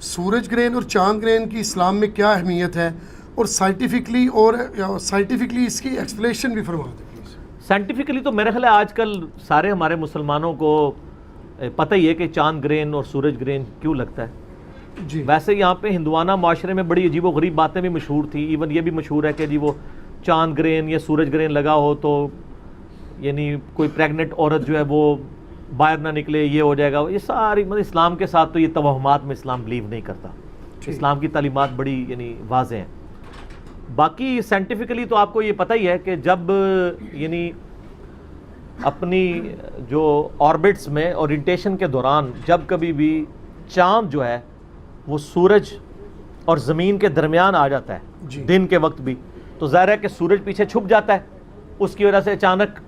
سورج گرہن اور چاند گرہن کی اسلام میں کیا اہمیت ہے، اور سائنٹیفکلی اس کی ایکسپلیشن بھی فرما دیں پلیز۔ سائنٹیفکلی تو میرے خیال ہے آج کل سارے ہمارے مسلمانوں کو پتہ ہی ہے کہ چاند گرہن اور سورج گرہن کیوں لگتا ہے۔ جی ویسے یہاں پہ ہندوانہ معاشرے میں بڑی عجیب و غریب باتیں بھی مشہور تھیں، ایون یہ بھی مشہور ہے کہ جی وہ چاند گرہن یا سورج گرہن لگا ہو تو یعنی کوئی پریگننٹ عورت جو ہے وہ باہر نہ نکلے، یہ ہو جائے گا۔ یہ ساری مطلب اسلام کے ساتھ تو یہ توہمات میں اسلام بلیو نہیں کرتا، اسلام کی تعلیمات بڑی یعنی واضح ہیں۔ باقی سائنٹیفکلی تو آپ کو یہ پتہ ہی ہے کہ جب یعنی اپنی جو آربٹس میں اورینٹیشن کے دوران جب کبھی بھی چاند جو ہے وہ سورج اور زمین کے درمیان آ جاتا ہے دن کے وقت بھی، تو ظاہر ہے کہ سورج پیچھے چھپ جاتا ہے، اس کی وجہ سے اچانک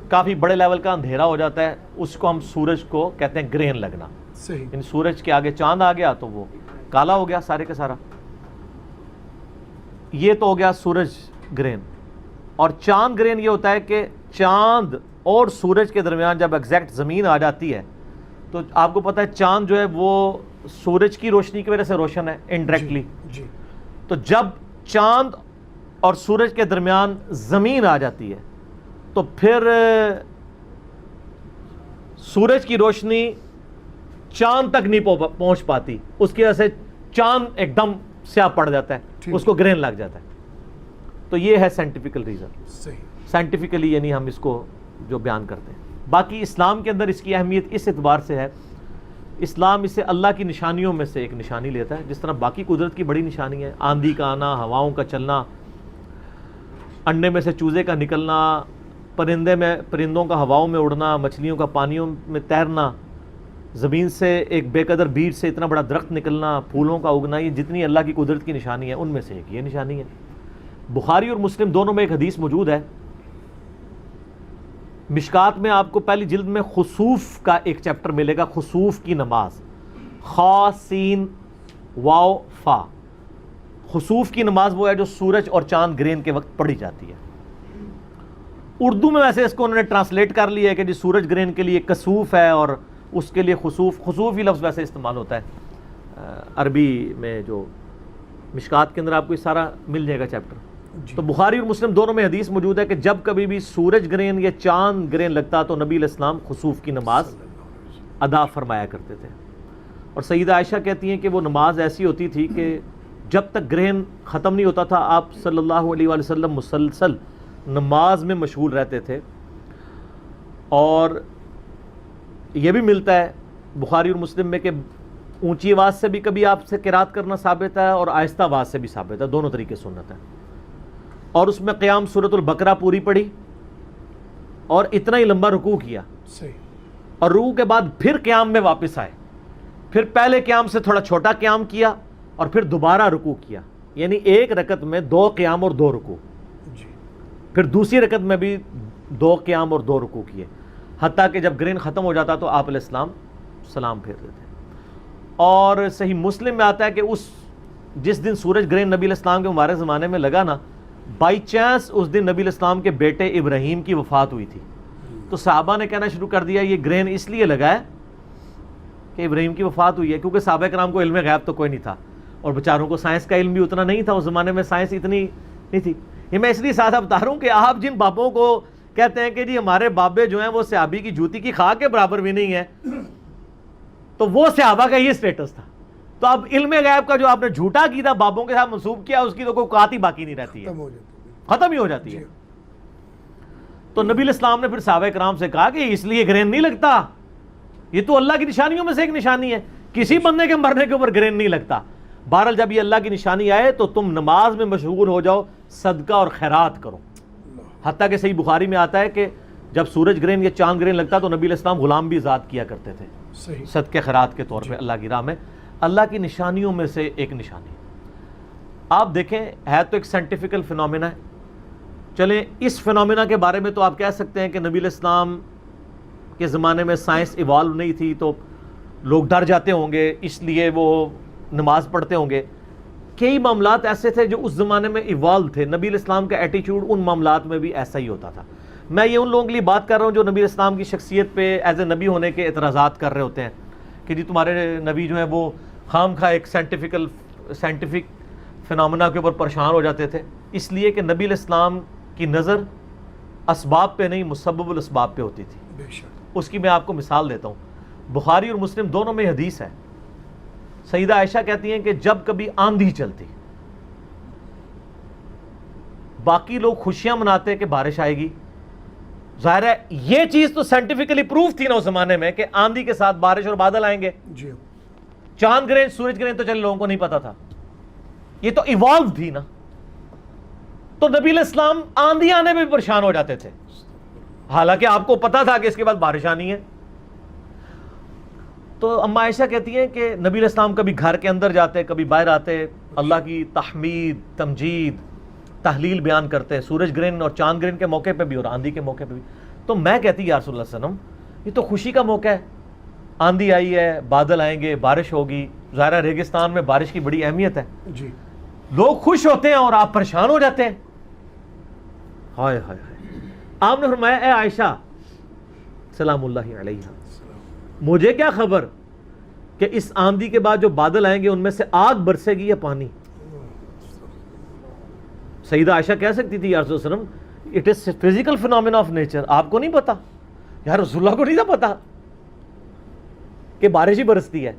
کافی بڑے لیول کا اندھیرا ہو جاتا ہے، اس کو ہم سورج کو کہتے ہیں گرہن لگنا۔ صحیح۔ یعنی سورج کے آگے چاند آ گیا تو وہ کالا ہو گیا سارے کا سارا۔ یہ تو ہو گیا سورج گرہن۔ اور چاند گرہن یہ ہوتا ہے کہ چاند اور سورج کے درمیان جب ایگزیکٹ زمین آ جاتی ہے تو آپ کو پتہ ہے چاند جو ہے وہ سورج کی روشنی کی وجہ سے روشن ہے انڈائریکٹلی، جی تو جب چاند اور سورج کے درمیان زمین آ جاتی ہے تو پھر سورج کی روشنی چاند تک نہیں پہنچ پاتی، اس کی وجہ سے چاند ایک دم سیاہ پڑ جاتا ہے، اس کو گرہن لگ جاتا ہے۔ تو یہ ہے سائنٹیفکل ریزن، صحیح، سائنٹیفکلی یعنی ہم اس کو جو بیان کرتے ہیں۔ باقی اسلام کے اندر اس کی اہمیت اس اعتبار سے ہے، اسلام اسے اللہ کی نشانیوں میں سے ایک نشانی لیتا ہے، جس طرح باقی قدرت کی بڑی نشانی ہے، آندھی کا آنا، ہواؤں کا چلنا، انڈے میں سے چوزے کا نکلنا، پرندوں کا ہواؤں میں اڑنا، مچھلیوں کا پانیوں میں تیرنا، زمین سے ایک بے قدر بیج سے اتنا بڑا درخت نکلنا، پھولوں کا اگنا، یہ جتنی اللہ کی قدرت کی نشانی ہے ان میں سے ایک یہ نشانی ہے۔ بخاری اور مسلم دونوں میں ایک حدیث موجود ہے، مشکات میں آپ کو پہلی جلد میں خسوف کا ایک چیپٹر ملے گا، خسوف کی نماز، خا سین واو فا۔ خسوف کی نماز وہ ہے جو سورج اور چاند گرہن کے وقت پڑھی جاتی ہے۔ اردو میں ویسے اس کو انہوں نے ٹرانسلیٹ کر لیا ہے کہ جی سورج گرہن کے لیے کسوف ہے اور اس کے لیے خسوف، خسوف ہی لفظ ویسے استعمال ہوتا ہے عربی میں، جو مشکات کے اندر آپ کو یہ سارا مل جائے گا چیپٹر۔ تو بخاری اور مسلم دونوں میں حدیث موجود ہے کہ جب کبھی بھی سورج گرہن یا چاند گرہن لگتا تو نبی علیہ السلام خسوف کی نماز ادا فرمایا کرتے تھے۔ اور سیدہ عائشہ کہتی ہیں کہ وہ نماز ایسی ہوتی تھی کہ جب تک گرہن ختم نہیں ہوتا تھا آپ صلی اللہ علیہ وآلہ وسلم مسلسل نماز میں مشغول رہتے تھے۔ اور یہ بھی ملتا ہے بخاری اور مسلم میں کہ اونچی آواز سے بھی کبھی آپ سے قرات کرنا ثابت ہے اور آہستہ آواز سے بھی ثابت ہے، دونوں طریقے سنت ہے۔ اور اس میں قیام سورۃ البقرہ پوری پڑھی اور اتنا ہی لمبا رکوع کیا، صحیح، اور رکوع کے بعد پھر قیام میں واپس آئے، پھر پہلے قیام سے تھوڑا چھوٹا قیام کیا اور پھر دوبارہ رکوع کیا، یعنی ایک رکعت میں 2 قیام اور 2 رکوع، جی پھر دوسری رکعت میں بھی 2 قیام اور 2 رکوع کیے، حتیٰ کہ جب گرہن ختم ہو جاتا تو آپ علیہ السلام سلام پھیر دیتے۔ اور صحیح مسلم میں آتا ہے کہ جس دن سورج گرہن نبی علیہ السلام کے مبارک زمانے میں لگا نا، بائی چانس اس دن نبی علیہ السلام کے بیٹے ابراہیم کی وفات ہوئی تھی، تو صحابہ نے کہنا شروع کر دیا یہ گرہن اس لیے لگا ہے کہ ابراہیم کی وفات ہوئی ہے، کیونکہ صحابہ کرام کو علم غیب تو کوئی نہیں تھا، اور بیچاروں کو سائنس کا علم بھی اتنا نہیں تھا، اس زمانے میں سائنس اتنی نہیں تھی۔ یہ میں اس لیے ساتھ بتا رہا ہوں کہ آپ جن بابوں کو کہتے ہیں کہ جی ہمارے بابے جو ہیں وہ صحابی کی جوتی کی خاک کے برابر بھی نہیں ہے، تو وہ صحابہ کا یہ سٹیٹس تھا۔ تو اب علم غیب کا جو آپ نے جھوٹا عقیدہ بابوں کے ساتھ منسوب کیا، اس کی تو کوئی اوقات ہی باقی نہیں رہتی ہے، ختم ہی ہو جاتی ہے۔ تو نبی علیہ السلام نے پھر صحابہ کرام سے کہا کہ اس لیے گرہن نہیں لگتا، یہ تو اللہ کی نشانیوں میں سے ایک نشانی ہے، کسی بندے کے مرنے کے اوپر گرہن نہیں لگتا۔ بہرحال جب یہ اللہ کی نشانی آئے تو تم نماز میں مشغول ہو جاؤ، صدقہ اور خیرات کرو۔ حتیٰ کہ صحیح بخاری میں آتا ہے کہ جب سورج گرہن یا چاند گرہن لگتا تو نبی علیہ السلام غلام بھی آزاد کیا کرتے تھے صدقہ خیرات کے طور پہ اللہ کی راہ میں۔ اللہ کی نشانیوں میں سے ایک نشانی آپ دیکھیں ہے تو ایک سائنٹیفکل فینومینا ہے۔ چلیں اس فینومینا کے بارے میں تو آپ کہہ سکتے ہیں کہ نبی علیہ السلام کے زمانے میں سائنس ایوالو نہیں تھی تو لوگ ڈر جاتے ہوں گے، اس لیے وہ نماز پڑھتے ہوں گے۔ کئی معاملات ایسے تھے جو اس زمانے میں ایوالو تھے، نبی علیہ السلام کا ایٹیچیوڈ ان معاملات میں بھی ایسا ہی ہوتا تھا۔ میں یہ ان لوگوں کے لیے بات کر رہا ہوں جو نبی علیہ السلام کی شخصیت پہ ایز اے نبی ہونے کے اعتراضات کر رہے ہوتے ہیں کہ جی تمہارے نبی جو ہیں وہ خام خواہ ایک سائنٹیفک فنامنا کے اوپر پریشان ہو جاتے تھے، اس لیے کہ نبی علیہ السلام کی نظر اسباب پہ نہیں مسبب الاسباب پہ ہوتی تھی۔ بے شک۔ اس کی میں آپ کو مثال دیتا ہوں، بخاری اور مسلم دونوں میں حدیث ہے، سیدہ عائشہ کہتی ہیں کہ جب کبھی آندھی چلتی، باقی لوگ خوشیاں مناتے کہ بارش آئے گی، ظاہر ہے یہ چیز تو سائنٹیفکلی پروف تھی نا اس زمانے میں کہ آندھی کے ساتھ بارش اور بادل آئیں گے، جی چاند گرہن سورج گرہن تو چلے لوگوں کو نہیں پتا تھا، یہ تو ایوالو تھی نا، تو نبی علیہ السلام آندھی آنے میں بھی پریشان ہو جاتے تھے، حالانکہ آپ کو پتا تھا کہ اس کے بعد بارش آنی ہے۔ تو اما عائشہ کہتی ہیں کہ نبی علیہ السلام کبھی گھر کے اندر جاتے، کبھی باہر آتے، اللہ کی تحمید، تمجید، تحلیل بیان کرتے، سورج گرہن اور چاند گرہن کے موقع پہ بھی اور آندھی کے موقع پہ بھی۔ تو میں کہتی یا رسول اللہ صلی اللہ علیہ وسلم یہ تو خوشی کا موقع ہے، آندھی آئی ہے، بادل آئیں گے، بارش ہوگی، ظاہر ریگستان میں بارش کی بڑی اہمیت ہے، جی لوگ خوش ہوتے ہیں اور آپ پریشان ہو جاتے ہیں۔ ہائے ہائے ہائے، آپ نے فرمایا اے عائشہ سلام اللہ علیہا، مجھے کیا خبر کہ اس آندھی کے بعد جو بادل آئیں گے ان میں سے آگ برسے گی یا پانی؟ سیدہ عائشہ کہہ سکتی تھی یا رسول اللہ علیہ وسلم it is physical phenomena of nature, آپ کو نہیں پتا، یا رسول اللہ کو نہیں تھا پتا کہ بارش ہی برستی ہے،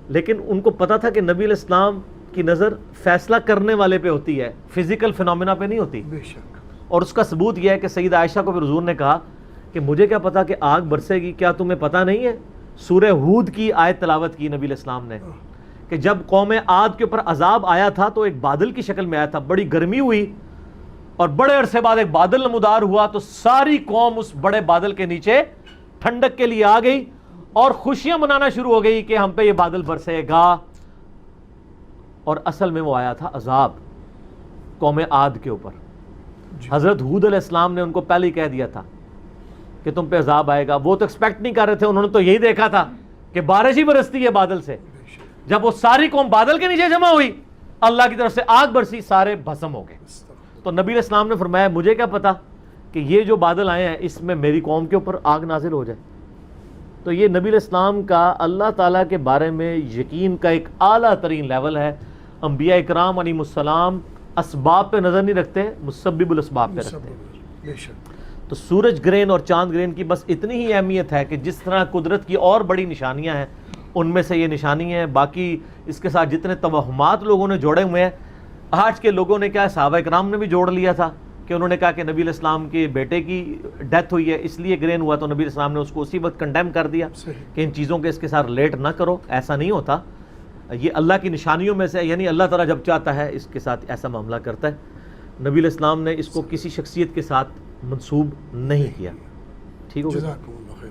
لیکن ان کو پتا تھا کہ نبی علیہ السلام کی نظر فیصلہ کرنے والے پہ ہوتی ہے، فزیکل فینومینا پہ نہیں ہوتی۔ بے شک۔ اور اس کا ثبوت یہ ہے کہ سیدہ عائشہ کو پھر حضور نے کہا کہ مجھے کیا پتا کہ آگ برسے گی، کیا تمہیں پتا نہیں ہے؟ سورہ ہود کی آیت تلاوت کی نبی علیہ السلام نے کہ جب قوم عاد کے اوپر عذاب آیا تھا تو ایک بادل کی شکل میں آیا تھا، بڑی گرمی ہوئی اور بڑے عرصے بعد ایک بادل نمودار ہوا تو ساری قوم اس بڑے بادل کے نیچے ٹھنڈک کے لیے آ گئی اور خوشیاں منانا شروع ہو گئی کہ ہم پہ یہ بادل برسے گا، اور اصل میں وہ آیا تھا عذاب قوم عاد کے اوپر۔ حضرت ہود علیہ السلام نے ان کو پہلے ہی کہہ دیا تھا کہ تم پہ عذاب آئے گا، وہ تو ایکسپیکٹ نہیں کر رہے تھے، انہوں نے تو یہی دیکھا تھا کہ بارش ہی برستی ہے بادل سے۔ جب وہ ساری قوم بادل کے نیچے جمع ہوئی، اللہ کی طرف سے آگ برسی، سارے بھسم ہو گئے۔ تو نبی علیہ السلام نے فرمایا مجھے کیا پتا کہ یہ جو بادل آئے ہیں اس میں میری قوم کے اوپر آگ نازل ہو جائے۔ تو یہ نبی علیہ السلام کا اللہ تعالیٰ کے بارے میں یقین کا ایک اعلیٰ ترین لیول ہے۔ انبیاء اکرام علیہ السلام اسباب پہ نظر نہیں رکھتے، مسبب الاسباب پہ رکھتے ہیں۔ بے شک۔ تو سورج گرہن اور چاند گرہن کی بس اتنی ہی اہمیت ہے کہ جس طرح قدرت کی اور بڑی نشانیاں ہیں ان میں سے یہ نشانی ہے، باقی اس کے ساتھ جتنے توہمات لوگوں نے جوڑے ہوئے ہیں، آج کے لوگوں نے کیا صحابہ کرام نے بھی جوڑ لیا تھا کہ انہوں نے کہا کہ نبی علیہ السلام کے بیٹے کی ڈیتھ ہوئی ہے اس لیے گرہن ہوا، تو نبی علیہ السلام نے اس کو اسی وقت کنڈیم کر دیا کہ ان چیزوں کے اس کے ساتھ ریلیٹ نہ کرو، ایسا نہیں ہوتا، یہ اللہ کی نشانیوں میں سے، یعنی اللہ تعالیٰ جب چاہتا ہے اس کے ساتھ ایسا معاملہ کرتا ہے۔ نبی علیہ السلام نے اس کو کسی شخصیت کے ساتھ منسوب نہیں کیا۔ ٹھیک ہو گیا؟ جزاکم اللہ خیر۔